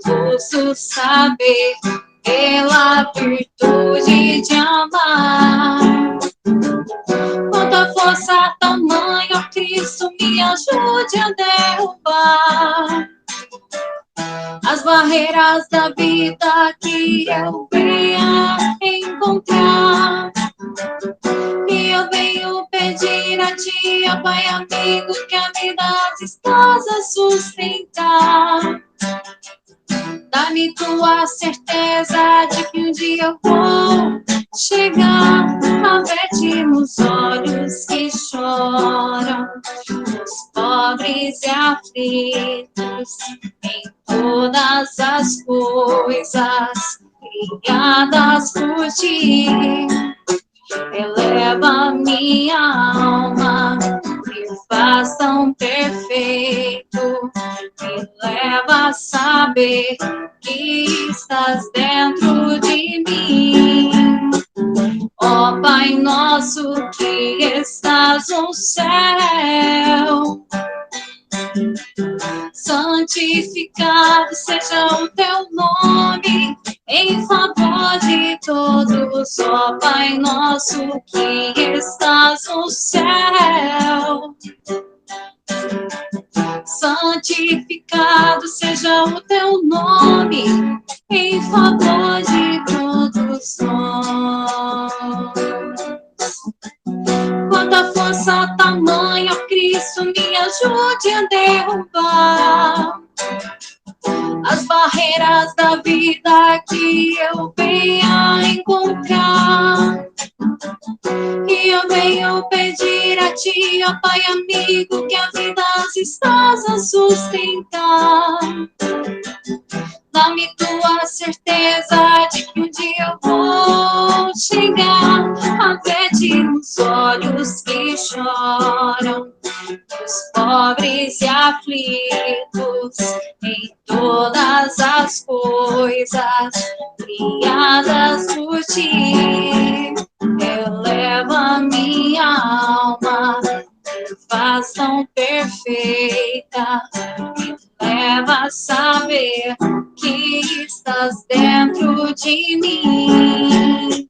nosso saber, pela virtude de amar. Quanta força, tamanho, ó Cristo, me ajude a derrubar as barreiras da vida que eu venha encontrar. E eu venho pedir a ti, ó Pai amigo, que a vida as possa sustentar. Dá-me tua certeza de que um dia eu vou chegar a ver-te nos olhos que choram, os pobres e aflitos, em todas as coisas criadas por ti. Eleva minha alma, me faz tão perfeito, me leva a saber que estás dentro de mim. Ó Pai nosso que estás no céu, santificado seja o teu nome, em favor de todos, ó Pai nosso que estás no céu. Santificado seja o teu nome, em favor de todos nós. Quanta força, tamanho, ó Cristo, me ajude a derrubar as barreiras da vida que eu venha encontrar. E eu venho pedir a ti, ó Pai amigo, que a vida as estás a sustentar. Dá-me tua certeza de que um dia eu vou chegar a ver-te nos olhos que choram, os pobres e aflitos, em todas as coisas criadas por ti. Eleva minha alma, me faz tão perfeita, me leva a saber que estás dentro de mim.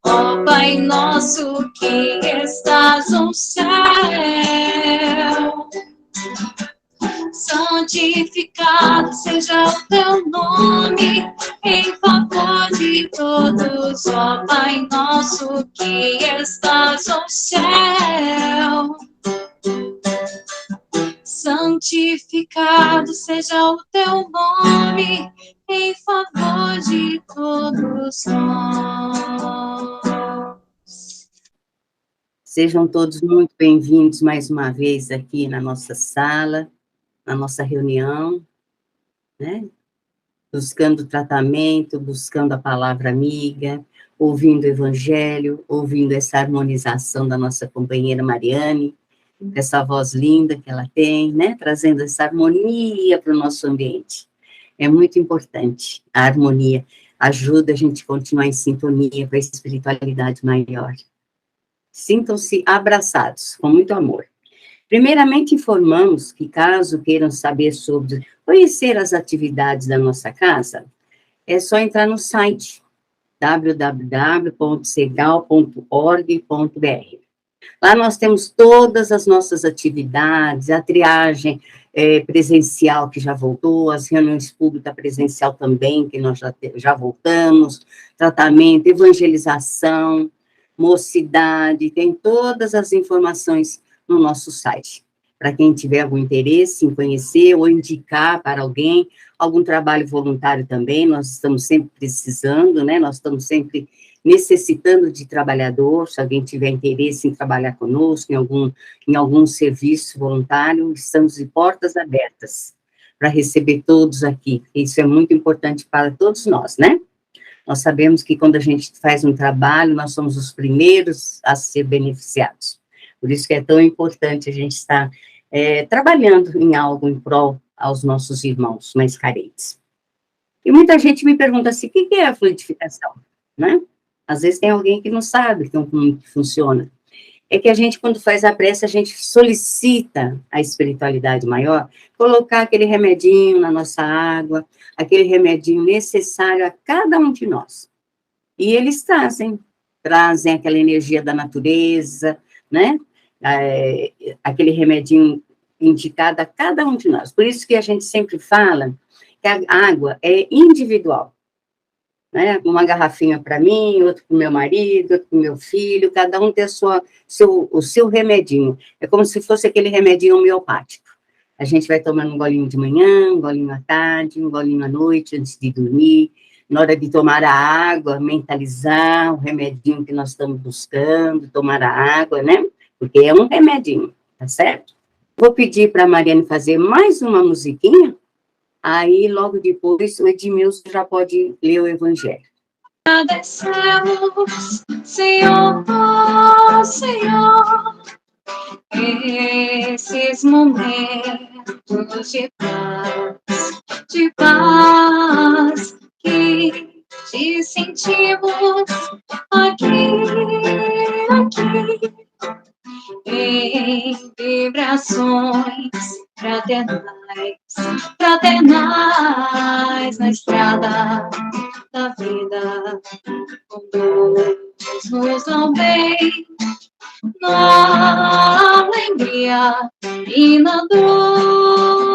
Ó Pai nosso que estás no céu, santificado seja o teu nome, em favor de todos, ó Pai nosso que estás no céu. Santificado seja o teu nome, em favor de todos nós. Sejam todos muito bem-vindos mais uma vez aqui na nossa sala, na nossa reunião, né? Buscando tratamento, buscando a palavra amiga, ouvindo o evangelho, ouvindo essa harmonização da nossa companheira Mariane, essa voz linda que ela tem, né? Trazendo essa harmonia para o nosso ambiente. É muito importante. A harmonia ajuda a gente a continuar em sintonia com a espiritualidade maior. Sintam-se abraçados, com muito amor. Primeiramente, informamos que, caso queiram saber sobre, conhecer as atividades da nossa casa, é só entrar no site www.cegal.org.br. Lá nós temos todas as nossas atividades, a triagem presencial que já voltou, as reuniões públicas presencial também, que nós já voltamos, tratamento, evangelização, mocidade, tem todas as informações no nosso site. Para quem tiver algum interesse em conhecer ou indicar para alguém, algum trabalho voluntário também, nós estamos sempre precisando, né? Nós estamos sempre necessitando de trabalhador, se alguém tiver interesse em trabalhar conosco, em algum serviço voluntário, estamos de portas abertas para receber todos aqui. Isso é muito importante para todos nós, né? Nós sabemos que quando a gente faz um trabalho, nós somos os primeiros a ser beneficiados. Por isso que é tão importante a gente estar trabalhando em algo em prol aos nossos irmãos mais carentes. E muita gente me pergunta assim, o que é a fluidificação, né? Às vezes tem alguém que não sabe como que funciona. é que a gente, quando faz a prece, a gente solicita a espiritualidade maior, colocar aquele remedinho na nossa água, aquele remedinho necessário a cada um de nós. E eles trazem aquela energia da natureza, né? Aquele remedinho indicado a cada um de nós. Por isso que a gente sempre fala que a água é individual, né? Uma garrafinha para mim, outra para o meu marido, outra para o meu filho, cada um tem o seu remedinho. É como se fosse aquele remedinho homeopático. A gente vai tomando um golinho de manhã, um golinho à tarde, um golinho à noite, antes de dormir. Na hora de tomar a água, mentalizar o remedinho que nós estamos buscando, tomar a água, né? Porque é um remedinho, tá certo? Vou pedir para a Mariane fazer mais uma musiquinha, aí logo depois o Edmilson já pode ler o Evangelho. Agradecemos, Senhor, Senhor, esses momentos de paz que te sentimos aqui, em vibrações fraternais na estrada da vida, todos nos dão bem, na alegria e na dor.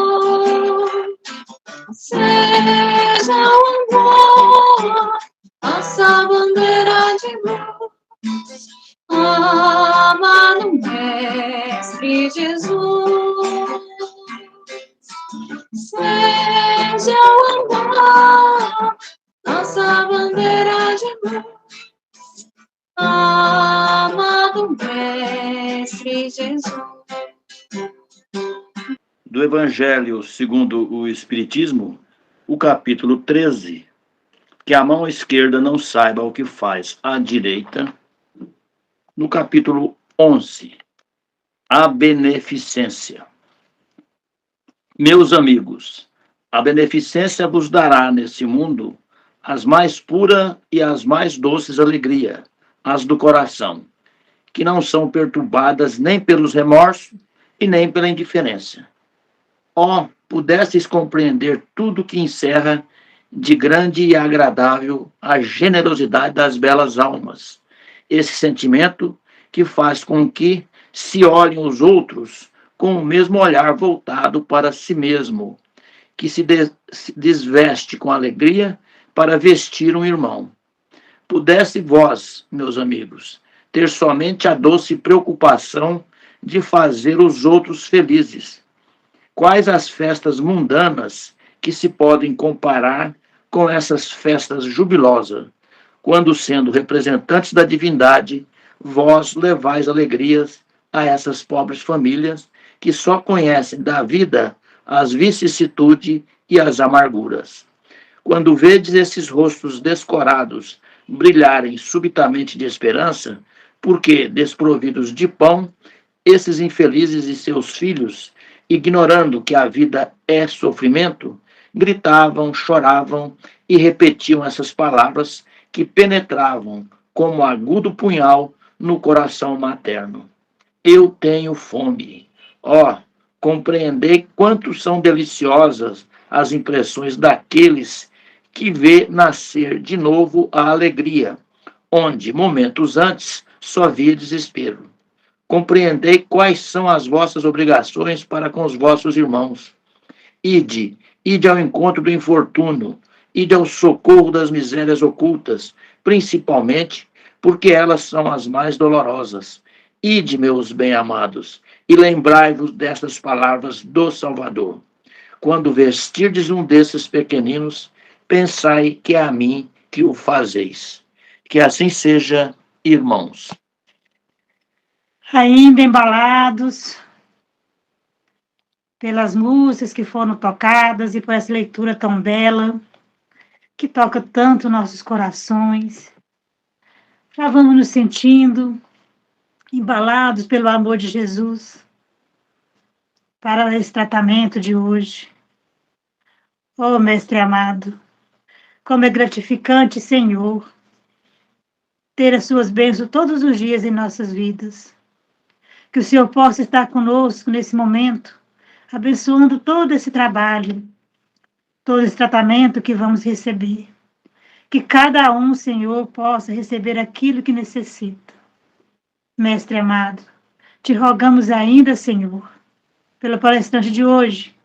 Seja o amor nossa bandeira de luz, amado Mestre Jesus. Seja o amor nossa bandeira de luz, amado Mestre Jesus. Do Evangelho segundo o Espiritismo, o capítulo 13, que a mão esquerda não saiba o que faz a direita. No capítulo 11, a beneficência. Meus amigos, a beneficência vos dará nesse mundo as mais pura e as mais doces alegria, as do coração, que não são perturbadas nem pelos remorsos e nem pela indiferença. Pudesseis compreender tudo que encerra de grande e agradável a generosidade das belas almas, esse sentimento que faz com que se olhem os outros com o mesmo olhar voltado para si mesmo, que se desveste com alegria para vestir um irmão. Pudesse vós, meus amigos, ter somente a doce preocupação de fazer os outros felizes. Quais as festas mundanas que se podem comparar com essas festas jubilosas, quando, sendo representantes da divindade, vós levais alegrias a essas pobres famílias que só conhecem da vida as vicissitudes e as amarguras. Quando vedes esses rostos descorados brilharem subitamente de esperança, porque, desprovidos de pão, esses infelizes e seus filhos, ignorando que a vida é sofrimento, gritavam, choravam e repetiam essas palavras que penetravam como agudo punhal no coração materno. Eu tenho fome. Compreendei quanto são deliciosas as impressões daqueles que vê nascer de novo a alegria, onde, momentos antes, só havia desespero. Compreendei quais são as vossas obrigações para com os vossos irmãos. Ide ao encontro do infortúnio, ide ao socorro das misérias ocultas, principalmente porque elas são as mais dolorosas. Ide, meus bem-amados, e lembrai-vos destas palavras do Salvador. Quando vestirdes um desses pequeninos, pensai que é a mim que o fazeis. Que assim seja, irmãos. Ainda embalados pelas músicas que foram tocadas e por essa leitura tão bela, que toca tanto nossos corações, já vamos nos sentindo embalados pelo amor de Jesus para esse tratamento de hoje. Mestre amado, como é gratificante, Senhor, ter as suas bênçãos todos os dias em nossas vidas. Que o Senhor possa estar conosco nesse momento, abençoando todo esse trabalho, todo esse tratamento que vamos receber. Que cada um, Senhor, possa receber aquilo que necessita. Mestre amado, te rogamos ainda, Senhor, pelo palestrante de hoje,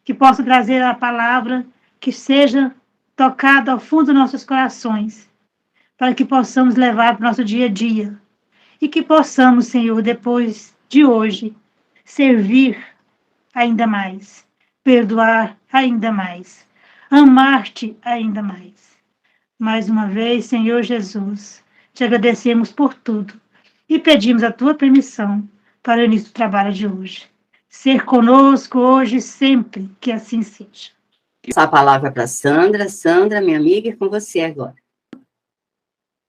que possa trazer a palavra que seja tocada ao fundo dos nossos corações, para que possamos levar para o nosso dia a dia e que possamos, Senhor, depois de hoje, servir ainda mais, perdoar ainda mais, amar-te ainda mais. Mais uma vez, Senhor Jesus, te agradecemos por tudo e pedimos a tua permissão para o início do trabalho de hoje. Ser conosco hoje e sempre, que assim seja. Passar a palavra para Sandra. Sandra, minha amiga, é com você agora.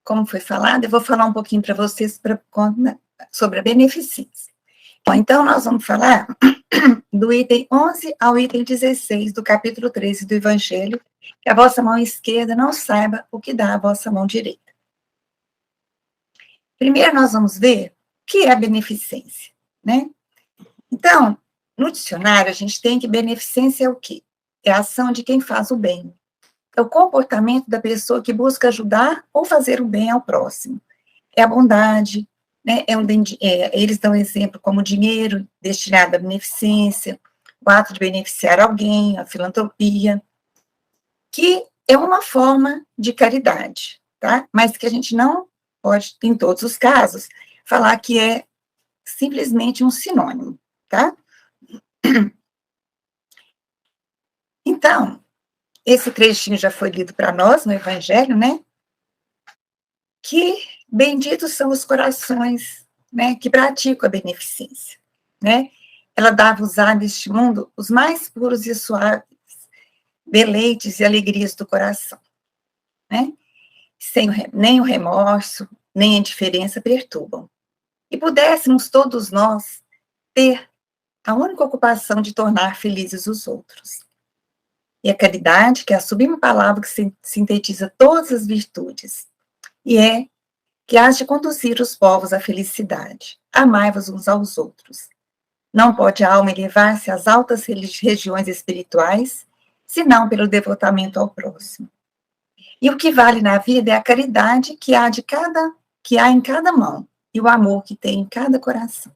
Como foi falado, eu vou falar um pouquinho para vocês sobre a beneficência. Bom, então, nós vamos falar do item 11 ao item 16 do capítulo 13 do Evangelho, que a vossa mão esquerda não saiba o que dá a vossa mão direita. Primeiro, nós vamos ver o que é a beneficência, né? Então, no dicionário, a gente tem que beneficência é o quê? É a ação de quem faz o bem. É o comportamento da pessoa que busca ajudar ou fazer o bem ao próximo. É a bondade, né? Eles dão exemplo como dinheiro destinado à beneficência, o ato de beneficiar alguém, a filantropia, que é uma forma de caridade, tá? Mas que a gente não pode, em todos os casos, falar que é simplesmente um sinônimo, tá? Então, esse trechinho já foi lido para nós no Evangelho, né? Que benditos são os corações, né, que praticam a beneficência, né? Ela dá-vos-á neste mundo os mais puros e suaves deleites e alegrias do coração, né? Nem o remorso, nem a indiferença perturbam. E pudéssemos todos nós ter a única ocupação de tornar felizes os outros. E a caridade, que é a sublime palavra que sintetiza todas as virtudes, e é que hás de conduzir os povos à felicidade. Amai-vos uns aos outros. Não pode a alma elevar-se às altas regiões espirituais, senão pelo devotamento ao próximo. E o que vale na vida é a caridade que há em cada mão, e o amor que tem em cada coração.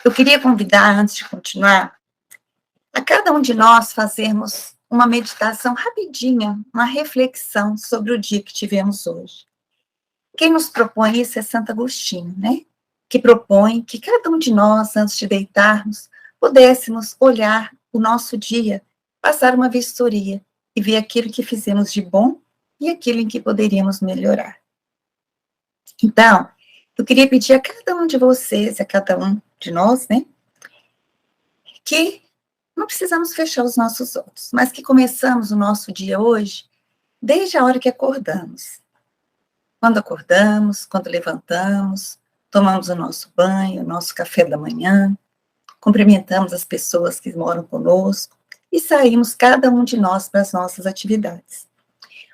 Eu queria convidar, antes de continuar, a cada um de nós fazermos uma meditação rapidinha, uma reflexão sobre o dia que tivemos hoje. Quem nos propõe isso é Santo Agostinho, né? Que propõe que cada um de nós, antes de deitarmos, pudéssemos olhar o nosso dia, passar uma vistoria e ver aquilo que fizemos de bom e aquilo em que poderíamos melhorar. Então, eu queria pedir a cada um de vocês, a cada um de nós, né? Que não precisamos fechar os nossos olhos, mas que começamos o nosso dia hoje desde a hora que acordamos. Quando acordamos, quando levantamos, tomamos o nosso banho, o nosso café da manhã, cumprimentamos as pessoas que moram conosco e saímos cada um de nós para as nossas atividades.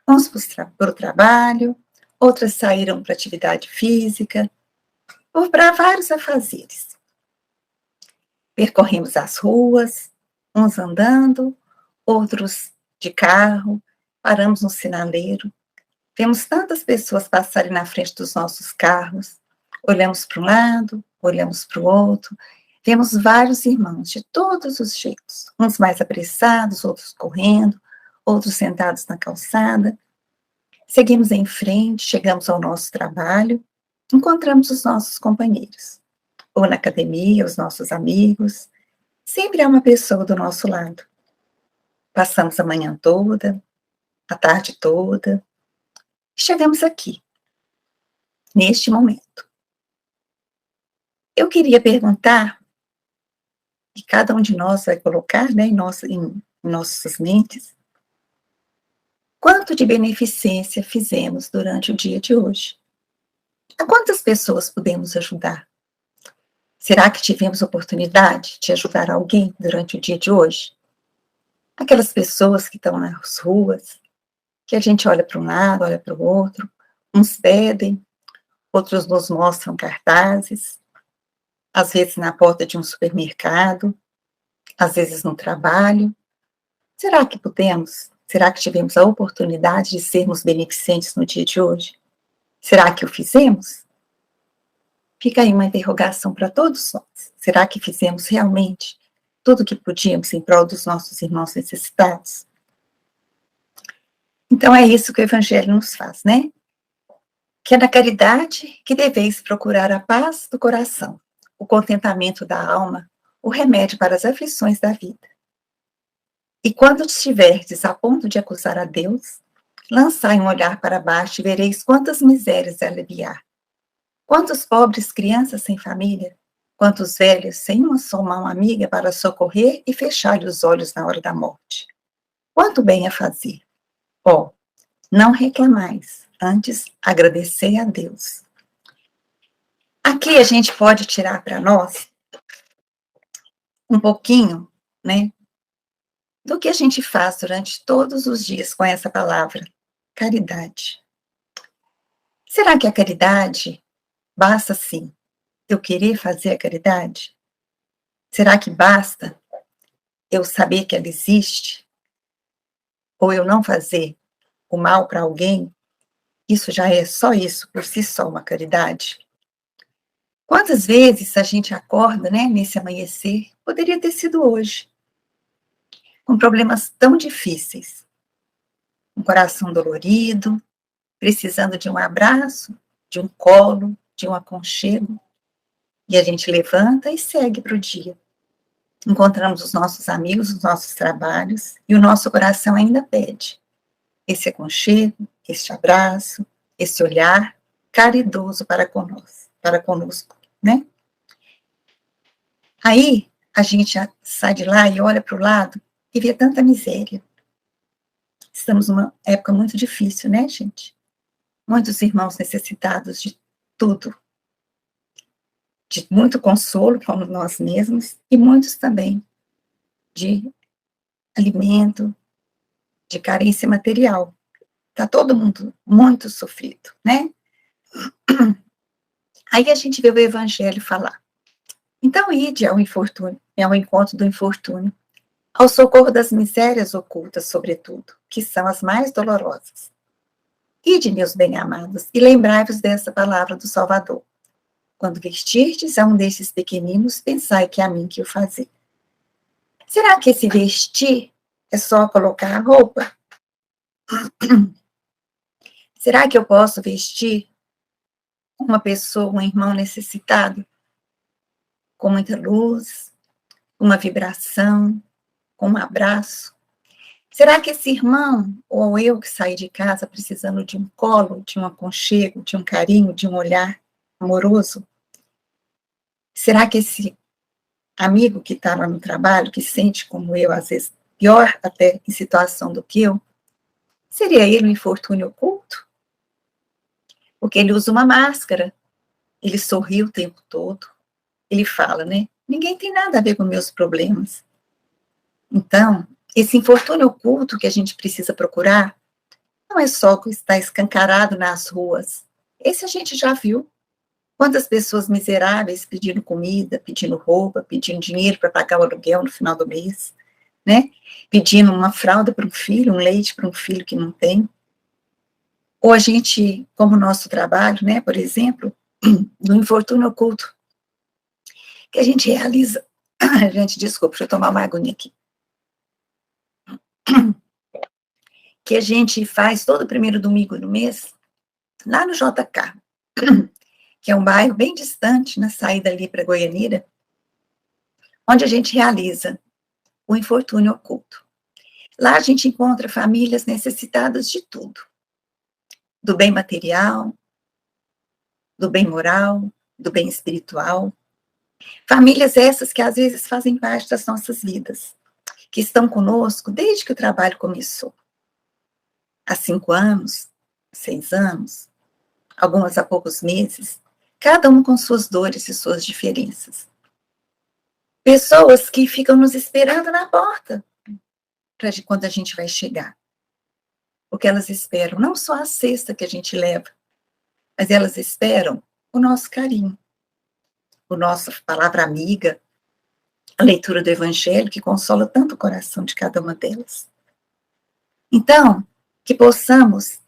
Uns para o trabalho, outras saíram para atividade física, ou para vários afazeres. Percorremos as ruas, uns andando, outros de carro, paramos no sinaleiro. Vemos tantas pessoas passarem na frente dos nossos carros, olhamos para um lado, olhamos para o outro, vemos vários irmãos de todos os jeitos, uns mais apressados, outros correndo, outros sentados na calçada. Seguimos em frente, chegamos ao nosso trabalho, encontramos os nossos companheiros, ou na academia, os nossos amigos. Sempre há uma pessoa do nosso lado. Passamos a manhã toda, a tarde toda, e chegamos aqui, neste momento. Eu queria perguntar, e cada um de nós vai colocar, né, em nossas mentes, quanto de beneficência fizemos durante o dia de hoje? A quantas pessoas pudemos ajudar? Será que tivemos oportunidade de ajudar alguém durante o dia de hoje? Aquelas pessoas que estão nas ruas, que a gente olha para um lado, olha para o outro, uns pedem, outros nos mostram cartazes. às vezes na porta de um supermercado, às vezes no trabalho. Será que podemos? Será que tivemos a oportunidade de sermos beneficentes no dia de hoje? Será que o fizemos? Fica aí uma interrogação para todos nós. Será que fizemos realmente tudo o que podíamos em prol dos nossos irmãos necessitados? Então é isso que o Evangelho nos faz, né? Que é na caridade que deveis procurar a paz do coração, o contentamento da alma, o remédio para as aflições da vida. E quando estiverdes a ponto de acusar a Deus, lançai um olhar para baixo e vereis quantas misérias aliviar. Quantos pobres crianças sem família, quantos velhos sem uma só mão amiga para socorrer e fechar-lhe os olhos na hora da morte. Quanto bem a fazer! Ó, não reclamais, antes agradecei a Deus. Aqui a gente pode tirar para nós um pouquinho, né, do que a gente faz durante todos os dias com essa palavra, caridade. Será que a caridade basta, sim, eu querer fazer a caridade? Será que basta eu saber que ela existe? Ou eu não fazer o mal para alguém? Isso já é só isso, por si só, uma caridade? Quantas vezes a gente acorda, né, nesse amanhecer, poderia ter sido hoje, com problemas tão difíceis, um coração dolorido, precisando de um abraço, de um colo, de um aconchego, e a gente levanta e segue para o dia. Encontramos os nossos amigos, os nossos trabalhos, e o nosso coração ainda pede esse aconchego, esse abraço, esse olhar caridoso para conosco, né? Aí, a gente sai de lá e olha para o lado e vê tanta miséria. Estamos numa época muito difícil, né, gente? Muitos irmãos necessitados de tudo, de muito consolo, como nós mesmos, e muitos também de alimento, de carência material. Está todo mundo muito sofrido, né? Aí a gente vê o Evangelho falar. Então, ide ao infortúnio, ao encontro do infortúnio, ao socorro das misérias ocultas, sobretudo, que são as mais dolorosas. Ide, meus bem-amados, e lembrai-vos dessa palavra do Salvador. Quando vestirdes a um desses pequeninos, pensai que é a mim que o fazer. Será que esse vestir é só colocar a roupa? Será que eu posso vestir uma pessoa, um irmão necessitado, com muita luz, uma vibração, com um abraço? Será que esse irmão, ou eu que saí de casa precisando de um colo, de um aconchego, de um carinho, de um olhar amoroso? Será que esse amigo que está lá no trabalho, que sente como eu, às vezes pior até em situação do que eu, seria ele um infortúnio oculto? Porque ele usa uma máscara, ele sorri o tempo todo, ele fala, né? Ninguém tem nada a ver com meus problemas. Então, esse infortúnio oculto que a gente precisa procurar não é só o que está escancarado nas ruas. Esse a gente já viu. Quantas pessoas miseráveis pedindo comida, pedindo roupa, pedindo dinheiro para pagar o aluguel no final do mês, né? Pedindo uma fralda para um filho, um leite para um filho que não tem. Ou a gente, como nosso trabalho, né, por exemplo, no infortúnio oculto, que a gente realiza. Gente, desculpa, deixa eu tomar uma aguinha aqui. Que a gente faz todo primeiro domingo do mês, lá no JK, que é um bairro bem distante, na saída ali para Goianira, onde a gente realiza o infortúnio oculto. Lá a gente encontra famílias necessitadas de tudo, do bem material, do bem moral, do bem espiritual. Famílias essas que às vezes fazem parte das nossas vidas, que estão conosco desde que o trabalho começou. Há 5 anos, 6 anos, algumas há poucos meses, cada um com suas dores e suas diferenças. Pessoas que ficam nos esperando na porta, para quando a gente vai chegar. Porque elas esperam não só a cesta que a gente leva, mas elas esperam o nosso carinho. a nossa palavra amiga, a leitura do Evangelho, que consola tanto o coração de cada uma delas. Então, que possamos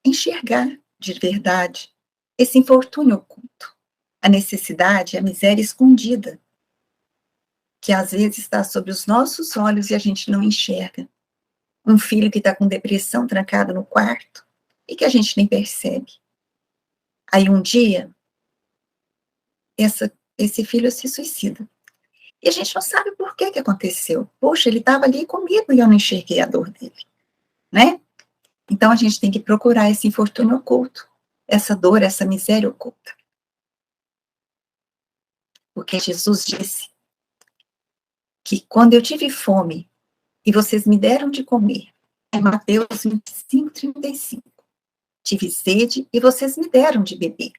enxergar de verdade esse infortúnio oculto, a necessidade, a miséria escondida, que às vezes está sobre os nossos olhos e a gente não enxerga. Um filho que está com depressão trancado no quarto e que a gente nem percebe. Aí um dia, esse filho se suicida. E a gente não sabe por que aconteceu. Poxa, ele estava ali comigo e eu não enxerguei a dor dele, né? Então a gente tem que procurar esse infortúnio oculto, essa dor, essa miséria oculta. Porque Jesus disse que quando eu tive fome e vocês me deram de comer, é Mateus 25:35. Tive sede e vocês me deram de beber.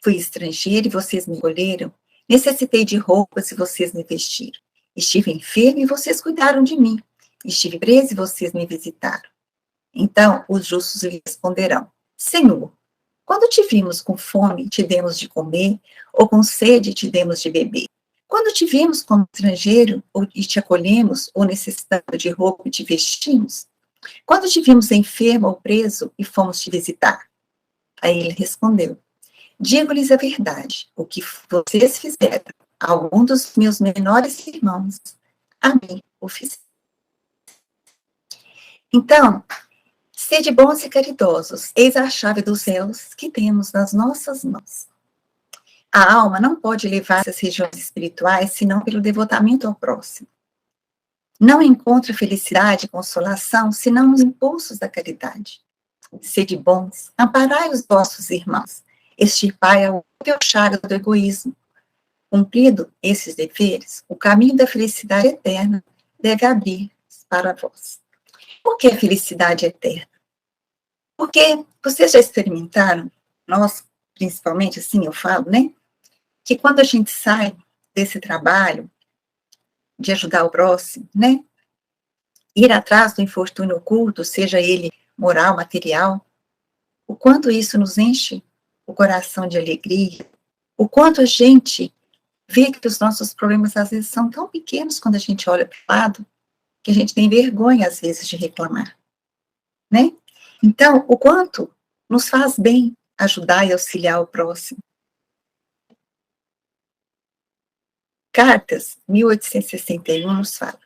Fui estrangeiro e vocês me acolheram. Necessitei de roupas e vocês me vestiram. Estive enfermo e vocês cuidaram de mim. Estive preso e vocês me visitaram. Então os justos lhe responderão: Senhor, quando te vimos com fome, te demos de comer, ou com sede, te demos de beber? Quando te vimos como estrangeiro e te acolhemos, ou necessitado de roupa e te vestimos? Quando te vimos enfermo ou preso e fomos te visitar? Aí ele respondeu: digo-lhes a verdade, o que vocês fizeram a algum dos meus menores irmãos, a mim o fizeram. Então, sede bons e caridosos, eis a chave dos céus que temos nas nossas mãos. A alma não pode levar essas regiões espirituais senão pelo devotamento ao próximo. Não encontra felicidade e consolação senão nos impulsos da caridade. Sede bons, amparai os vossos irmãos, extirpai a horrível chaga do egoísmo. Cumprido esses deveres, o caminho da felicidade eterna deve abrir para vós. Por que a felicidade eterna? Porque vocês já experimentaram, nós principalmente, assim eu falo, né? Que quando a gente sai desse trabalho de ajudar o próximo, né? Ir atrás do infortúnio oculto, seja ele moral, material, o quanto isso nos enche o coração de alegria, o quanto a gente vê que os nossos problemas às vezes são tão pequenos quando a gente olha para o lado, que a gente tem vergonha às vezes de reclamar, né? Então, o quanto nos faz bem ajudar e auxiliar o próximo. Cartas 1861 nos fala: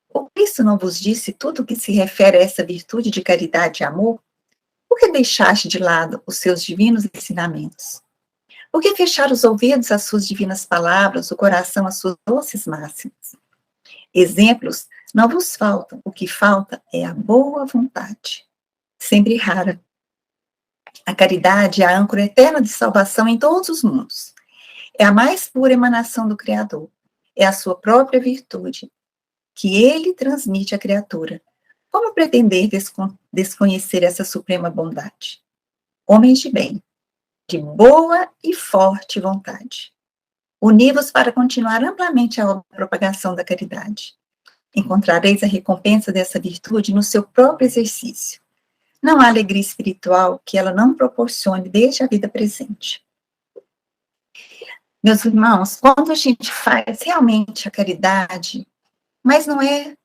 o Cristo não vos disse tudo o que se refere a essa virtude de caridade e amor? Por que deixaste de lado os seus divinos ensinamentos? Por que fechar os ouvidos às suas divinas palavras, o coração às suas doces máximas? Exemplos não vos faltam, o que falta é a boa vontade, sempre rara. A caridade é a âncora eterna de salvação em todos os mundos. É a mais pura emanação do Criador. É a sua própria virtude, que ele transmite à criatura. Como pretender desconhecer essa suprema bondade? Homens de bem, de boa e forte vontade, uni-vos para continuar amplamente a obra de propagação da caridade. Encontrareis a recompensa dessa virtude no seu próprio exercício. Não há alegria espiritual que ela não proporcione desde a vida presente. Meus irmãos, quando a gente faz realmente a caridade, mas não é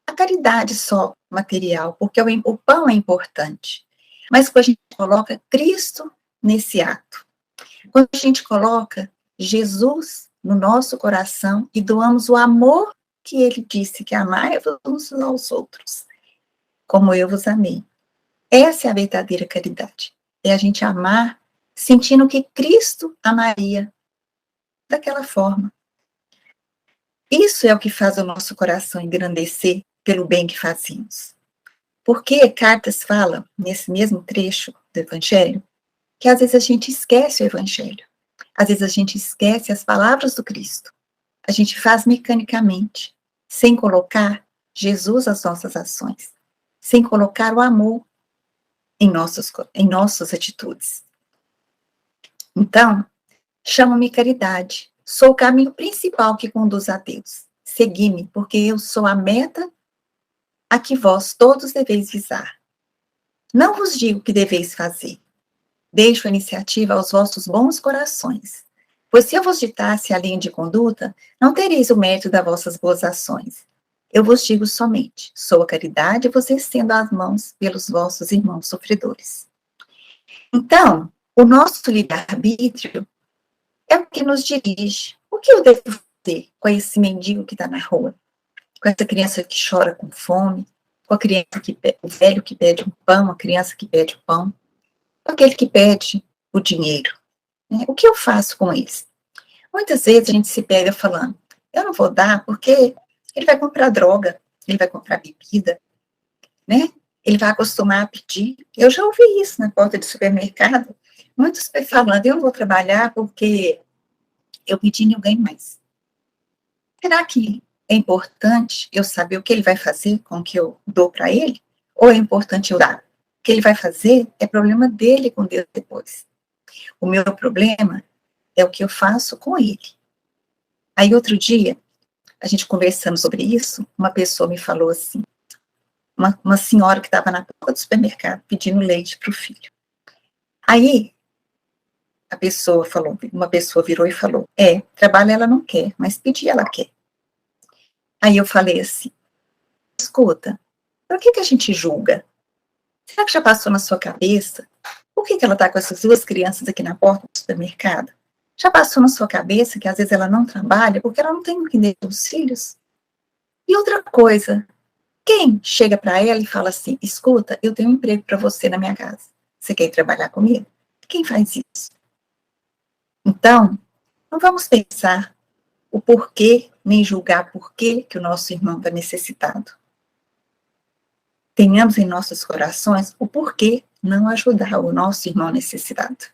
a caridade só material, porque o pão é importante, mas quando a gente coloca Cristo nesse ato, quando a gente coloca Jesus no nosso coração e doamos o amor que ele disse que amai-vos uns aos outros, como eu vos amei. Essa é a verdadeira caridade. É a gente amar sentindo que Cristo amaria daquela forma. Isso é o que faz o nosso coração engrandecer pelo bem que fazemos. Porque Cartas fala, nesse mesmo trecho do Evangelho, que às vezes a gente esquece o Evangelho. Às vezes a gente esquece as palavras do Cristo. A gente faz mecanicamente, sem colocar Jesus nas nossas ações, sem colocar o amor em nossas atitudes. Então, chamo-me caridade. Sou o caminho principal que conduz a Deus. Segui-me, porque eu sou a meta a que vós todos deveis visar. Não vos digo o que deveis fazer. Deixo a iniciativa aos vossos bons corações. Pois se eu vos ditasse a linha de conduta, não tereis o mérito das vossas boas ações. Eu vos digo somente, sou a caridade, você estendo as mãos pelos vossos irmãos sofredores. Então, o nosso livre-arbítrio é o que nos dirige. O que eu devo fazer com esse mendigo que está na rua? Com essa criança que chora com fome? Com a criança o velho que pede um pão, a criança que pede o pão? Com aquele que pede o dinheiro? Né? O que eu faço com eles? Muitas vezes a gente se pega falando, eu não vou dar porque ele vai comprar droga, ele vai comprar bebida, né? Ele vai acostumar a pedir. Eu já ouvi isso na porta de supermercado. Muitos falando, eu não vou trabalhar porque eu pedi e não ganho mais. Será que é importante eu saber o que ele vai fazer com o que eu dou para ele? Ou é importante eu dar? O que ele vai fazer é problema dele com Deus depois. O meu problema é o que eu faço com ele. Aí, outro dia, a gente conversando sobre isso, uma pessoa me falou assim, uma senhora que estava na porta do supermercado pedindo leite para o filho. Aí, uma pessoa virou e falou, trabalho ela não quer, mas pedir ela quer. Aí eu falei assim, escuta, por que a gente julga? Será que já passou na sua cabeça? Por que ela está com essas duas crianças aqui na porta do supermercado? Já passou na sua cabeça que às vezes ela não trabalha porque ela não tem o que dar aos filhos? E outra coisa, quem chega para ela e fala assim, escuta, eu tenho um emprego para você na minha casa. Você quer ir trabalhar comigo? Quem faz isso? Então, não vamos pensar o porquê, nem julgar por que o nosso irmão está necessitado. Tenhamos em nossos corações o porquê não ajudar o nosso irmão necessitado.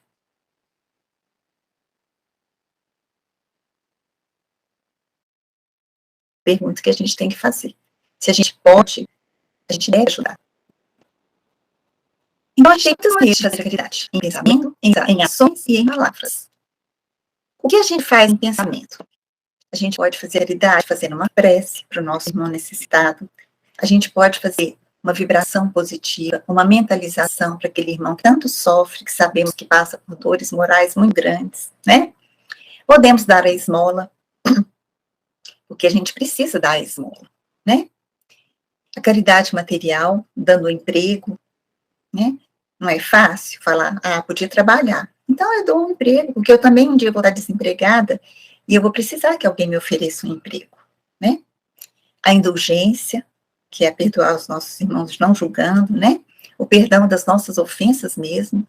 Pergunta que a gente tem que fazer. Se a gente pode, a gente deve ajudar. Então, a gente tem muitas maneiras de fazer caridade. Em pensamento, em ações e em palavras. O que a gente faz em pensamento? A gente pode fazer caridade fazendo uma prece para o nosso irmão necessitado. A gente pode fazer uma vibração positiva, uma mentalização para aquele irmão que tanto sofre, que sabemos que passa por dores morais muito grandes, né? Podemos dar a esmola, porque a gente precisa dar a esmola, né? A caridade material, dando emprego, né? Não é fácil falar, podia trabalhar. Então, eu dou um emprego, porque eu também um dia vou estar desempregada e eu vou precisar que alguém me ofereça um emprego, né? A indulgência, que é perdoar os nossos irmãos não julgando, né? O perdão das nossas ofensas mesmo,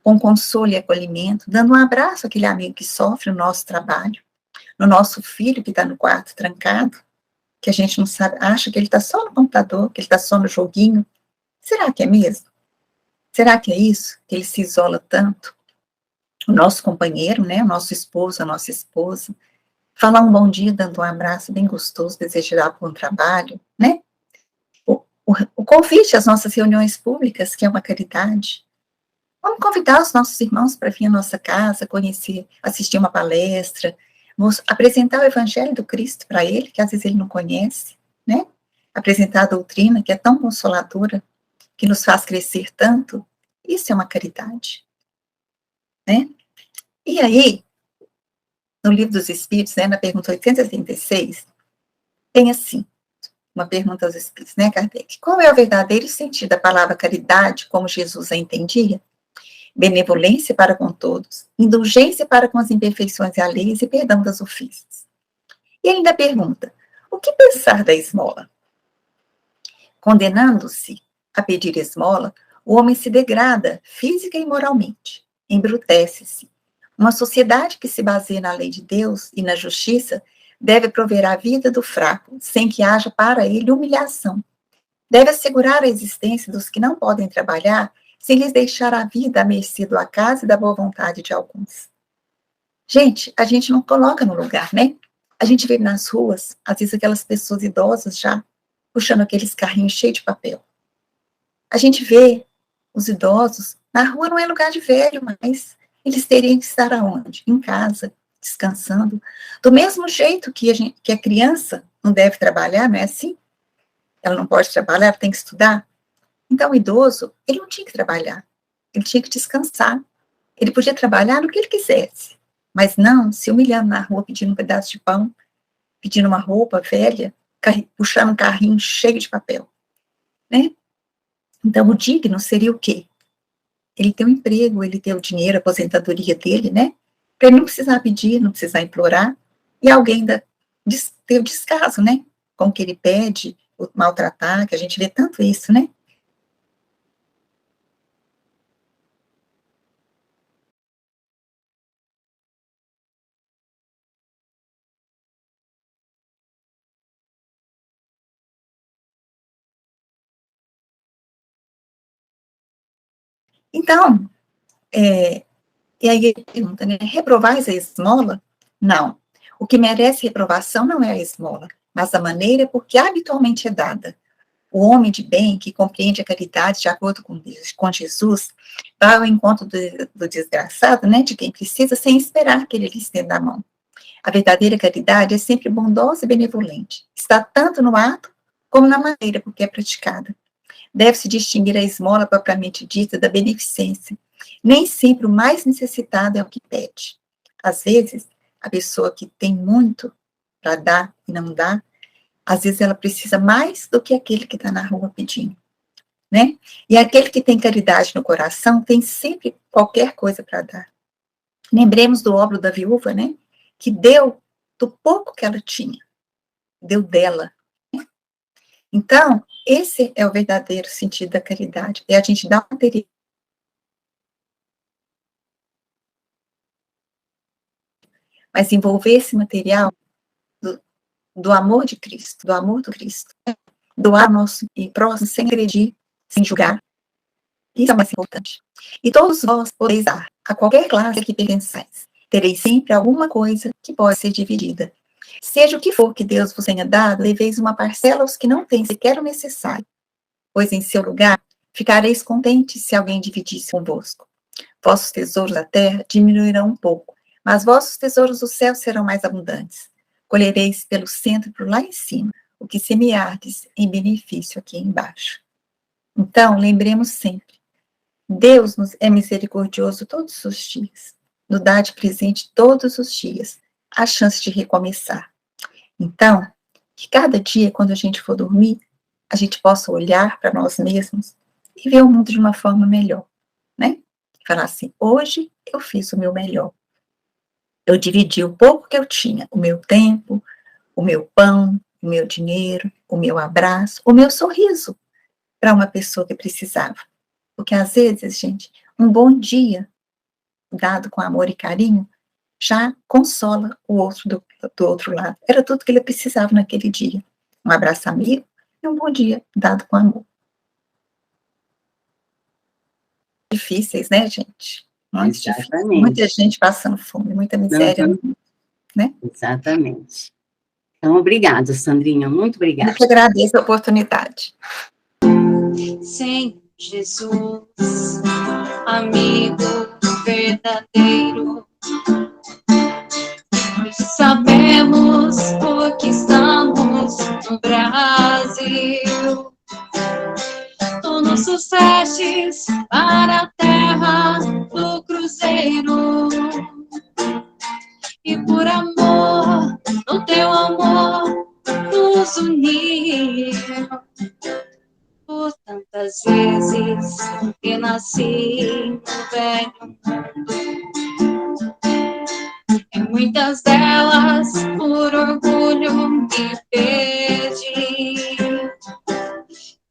com consolo e acolhimento, dando um abraço àquele amigo que sofre no nosso trabalho, no nosso filho que está no quarto trancado, que a gente não sabe, acha que ele está só no computador, que ele está só no joguinho. Será que é mesmo? Será que é isso? Que ele se isola tanto? O nosso companheiro, né? O nosso esposo, a nossa esposa, falar um bom dia, dando um abraço bem gostoso, desejar bom trabalho, né? O convite às nossas reuniões públicas, que é uma caridade. Vamos convidar os nossos irmãos para vir à nossa casa, conhecer, assistir uma palestra, apresentar o Evangelho do Cristo para ele, que às vezes ele não conhece, né? Apresentar a doutrina, que é tão consoladora, que nos faz crescer tanto. Isso é uma caridade, né? E aí, no Livro dos Espíritos, né, na pergunta 836, tem assim, uma pergunta aos Espíritos, né, Kardec? Qual é o verdadeiro sentido da palavra caridade, como Jesus a entendia? Benevolência para com todos, indulgência para com as imperfeições alheias e perdão das ofensas. E ainda pergunta, o que pensar da esmola? Condenando-se a pedir esmola, o homem se degrada física e moralmente, embrutece-se. Uma sociedade que se baseia na lei de Deus e na justiça deve prover a vida do fraco, sem que haja para ele humilhação. Deve assegurar a existência dos que não podem trabalhar, sem lhes deixar a vida à mercê do acaso e da boa vontade de alguns. Gente, a gente não coloca no lugar, né? A gente vê nas ruas, às vezes aquelas pessoas idosas já, puxando aqueles carrinhos cheios de papel. A gente vê os idosos, na rua não é lugar de velho, mas eles teriam que estar aonde? Em casa, descansando. Do mesmo jeito que a criança não deve trabalhar, não é assim? Ela não pode trabalhar, ela tem que estudar. Então, o idoso, ele não tinha que trabalhar, ele tinha que descansar. Ele podia trabalhar no que ele quisesse, mas não se humilhando na rua, pedindo um pedaço de pão, pedindo uma roupa velha, puxando um carrinho cheio de papel, né? Então, o digno seria o quê? Ele ter um emprego, ele ter o dinheiro, a aposentadoria dele, né? Para ele não precisar pedir, não precisar implorar, e alguém ainda ter o descaso, né? Com o que ele pede, o maltratar, que a gente vê tanto isso, né? Então, e aí ele pergunta, né? Reprovais a esmola? Não. O que merece reprovação não é a esmola, mas a maneira por que habitualmente é dada. O homem de bem, que compreende a caridade de acordo com Jesus, vai ao encontro do desgraçado, né, de quem precisa, sem esperar que ele lhe estenda a mão. A verdadeira caridade é sempre bondosa e benevolente. Está tanto no ato como na maneira por que é praticada. Deve-se distinguir a esmola propriamente dita da beneficência. Nem sempre o mais necessitado é o que pede. Às vezes, a pessoa que tem muito para dar e não dá, às vezes ela precisa mais do que aquele que está na rua pedindo, né? E aquele que tem caridade no coração tem sempre qualquer coisa para dar. Lembremos do óbolo da viúva, né? Que deu do pouco que ela tinha, deu dela. Né? Então, esse é o verdadeiro sentido da caridade, é a gente dar material, mas envolver esse material do amor de Cristo, do amor do Cristo, doar nosso e próximo sem agredir, sem julgar. Isso é o mais importante. E todos vós podeis dar, a qualquer classe que pertençais. Tereis sempre alguma coisa que pode ser dividida. Seja o que for que Deus vos tenha dado, leveis uma parcela aos que não têm sequer o necessário, pois em seu lugar ficareis contentes se alguém dividisse convosco. Vossos tesouros da terra diminuirão um pouco, mas vossos tesouros do céu serão mais abundantes. Colhereis pelo centro e por lá em cima o que semeardes em benefício aqui embaixo. Então, lembremos sempre, Deus é misericordioso todos os dias, nos dá de presente todos os dias a chance de recomeçar. Então, que cada dia, quando a gente for dormir, a gente possa olhar para nós mesmos e ver o mundo de uma forma melhor, né? Falar assim, hoje eu fiz o meu melhor. Eu dividi o pouco que eu tinha, o meu tempo, o meu pão, o meu dinheiro, o meu abraço, o meu sorriso para uma pessoa que precisava. Porque às vezes, gente, um bom dia dado com amor e carinho já consola o outro do outro lado. Era tudo que ele precisava naquele dia. Um abraço amigo e um bom dia dado com amor. Difíceis, né, gente? Muito difícil. Muita gente passando fome, muita miséria. Não, né? Exatamente. Então, obrigada, Sandrinha, muito obrigada. Eu que agradeço a oportunidade. Senhor Jesus, amigo verdadeiro, sabemos porque estamos no Brasil. Tu nos trouxestes para a terra do cruzeiro, e por amor, no teu amor, nos uniu. Por tantas vezes que nasci no velho mundo, e muitas delas por orgulho me perdi.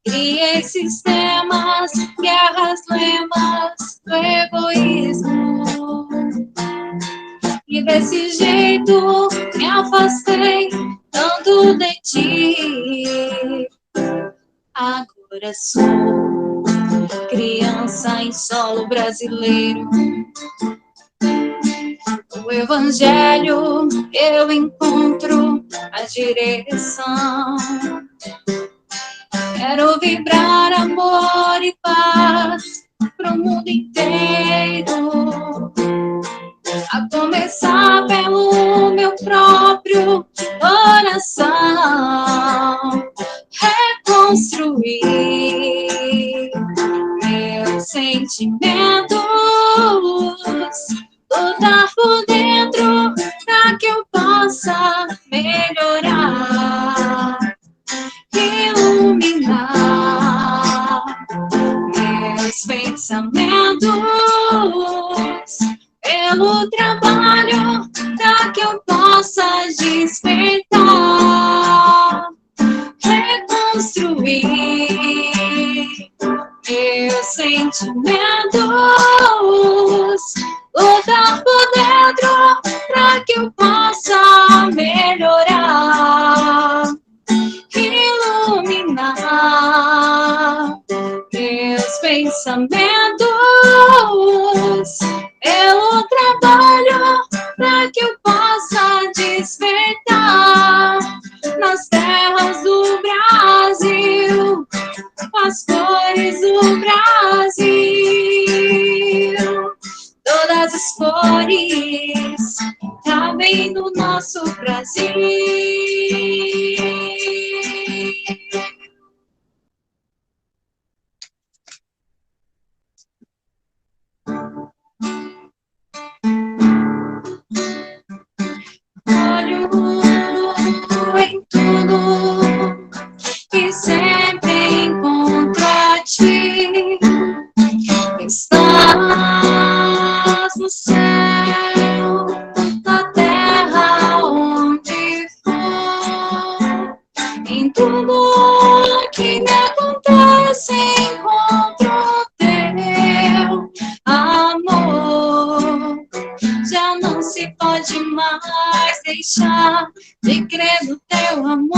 Criei sistemas, guerras, lemas do egoísmo, e desse jeito me afastei tanto de ti. Agora sou criança em solo brasileiro. No Evangelho eu encontro a direção. Quero vibrar amor e paz pro mundo inteiro, a começar pelo meu próprio coração. Reconstruir meus sentimentos, lutar por dentro pelo trabalho, para que eu possa despertar, reconstruir meus sentimentos, lutar por dentro, para que eu possa melhorar, iluminar meus pensamentos, pelo trabalho, para que eu possa despertar nas terras do Brasil, as cores do Brasil, todas as cores cabem no nosso Brasil. Olho em tudo e sempre encontro a ti. Estás no céu, na terra onde for. Em tudo que me acontece encontro teu amor. Já não se pode mais deixar de crer no teu amor.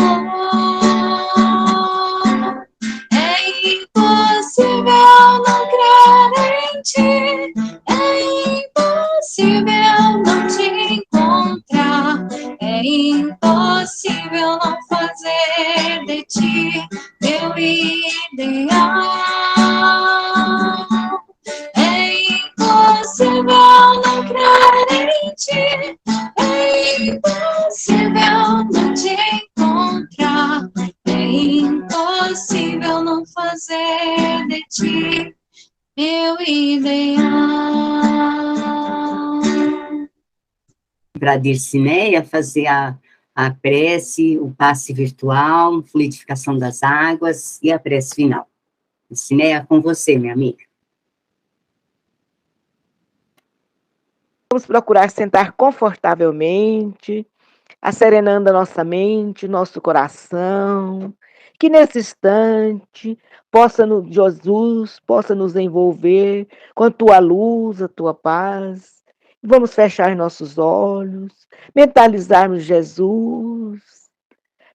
É impossível não crer em ti, é impossível não te encontrar, é impossível não fazer de ti meu ideal. É impossível não crer em ti, é impossível não te encontrar, é impossível não fazer de ti meu ideal. Para a Dircineia fazer a prece, o passe virtual, fluidificação das águas e a prece final. Dircineia, com você, minha amiga. Vamos procurar sentar confortavelmente, asserenando a nossa mente, nosso coração, que nesse instante Jesus possa nos envolver com a tua luz, a tua paz. Vamos fechar nossos olhos, mentalizarmos Jesus,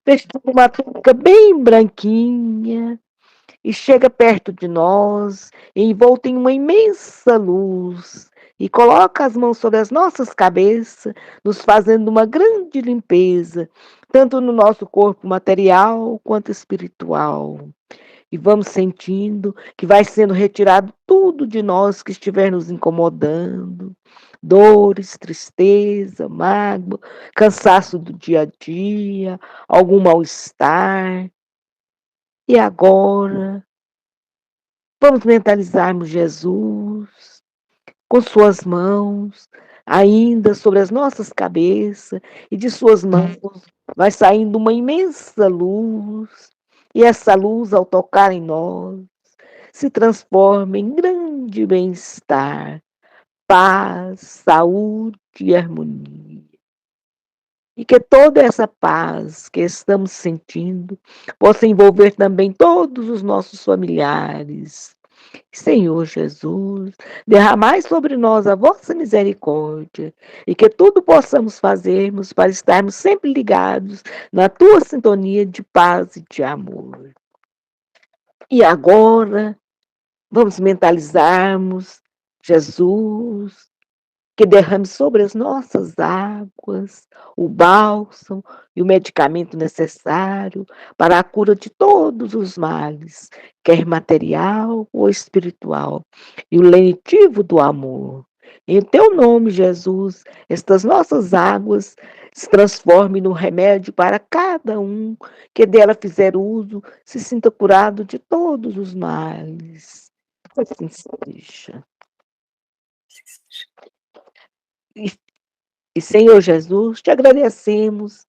vestindo uma túnica bem branquinha, e chega perto de nós, envolto em uma imensa luz, e coloca as mãos sobre as nossas cabeças, nos fazendo uma grande limpeza, tanto no nosso corpo material quanto espiritual. E vamos sentindo que vai sendo retirado tudo de nós que estiver nos incomodando, dores, tristeza, mágoa, cansaço do dia a dia, algum mal-estar. E agora, vamos mentalizarmos Jesus com suas mãos, ainda sobre as nossas cabeças, e de suas mãos vai saindo uma imensa luz, e essa luz, ao tocar em nós, se transforma em grande bem-estar, paz, saúde e harmonia. E que toda essa paz que estamos sentindo possa envolver também todos os nossos familiares. Senhor Jesus, derramai sobre nós a vossa misericórdia e que tudo possamos fazermos para estarmos sempre ligados na tua sintonia de paz e de amor. E agora, vamos mentalizarmos Jesus, que derrame sobre as nossas águas o bálsamo e o medicamento necessário para a cura de todos os males, quer material ou espiritual, e o lenitivo do amor. Em teu nome, Jesus, estas nossas águas se transformem no remédio para cada um que dela fizer uso, se sinta curado de todos os males. Assim seja. E, Senhor Jesus, te agradecemos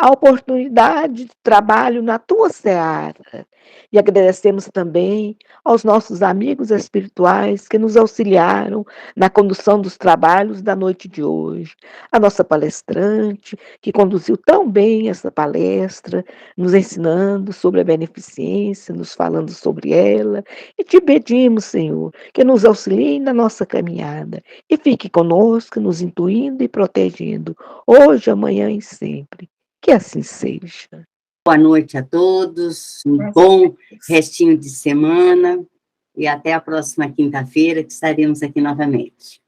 a oportunidade de trabalho na tua seara. E agradecemos também aos nossos amigos espirituais que nos auxiliaram na condução dos trabalhos da noite de hoje. A nossa palestrante, que conduziu tão bem essa palestra, nos ensinando sobre a beneficência, nos falando sobre ela. E te pedimos, Senhor, que nos auxilie na nossa caminhada e fique conosco, nos intuindo e protegendo, hoje, amanhã e sempre. Que assim seja. Boa noite a todos, um bom restinho de semana e até a próxima quinta-feira, que estaremos aqui novamente.